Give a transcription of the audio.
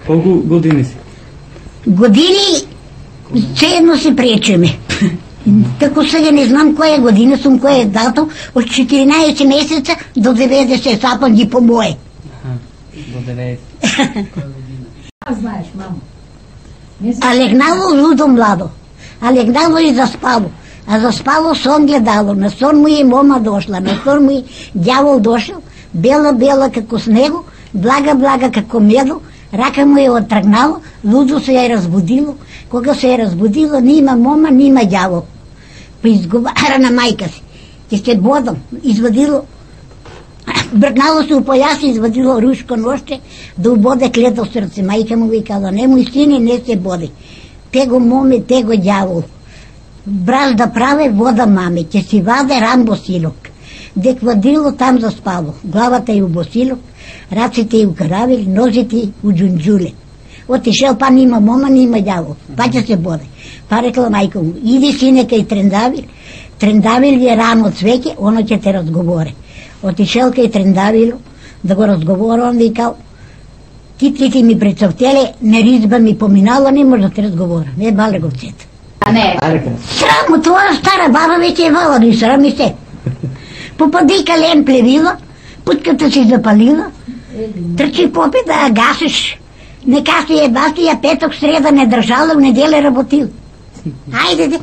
Колку години си? Години, цедно се пречеме. Како сега не знам која година сум, која дато, од 14 месеца до 90 сапам ги по мое. До 90. Знаеш, мамо. А легнало лудо младо, а легнало и заспало. А заспало сон гледало, на сон му и мома дошла, на сон му и дјавол дошел, бела како снего, блага како медо, рака му е отргнало, лудо се ја разбудило. Кога се ја разбудило, нима мома, нима дјавол. Па изговара на мајка си, ќе се бодам, извадило, бркнало се у појаси, извадило рушко ношче, да убоде клето срце. Мајка му викала, немој сине, не се боди. Tego моме, tego дјавол. Браз да праве, вода маме, ќе си ваде рамбо силок. Дек вадило, там заспало, главата и у босилок, раците и у каравил, нозите у джунджуле. Отишел, па нима мома, нима дјавол, па ќе се боде. Па рекла мајка му, иди сине кај Трендавил, Трендавил ви е рано цвеќе, оно ќе те разговоре. Отишел кај Трендавило, да го разговора, он викал, китките ми прецвтеле, неризба ми поминала, не може да те разговора, не е балеговцет. А не. Срамо, твоја стара баба веќе е вала, не срами се. Попади кален плевила, путката си запалила, трчи попи да ја гасиш. Нека си е баси, ја петок, среда не држала, в неделя работил. Ајде де.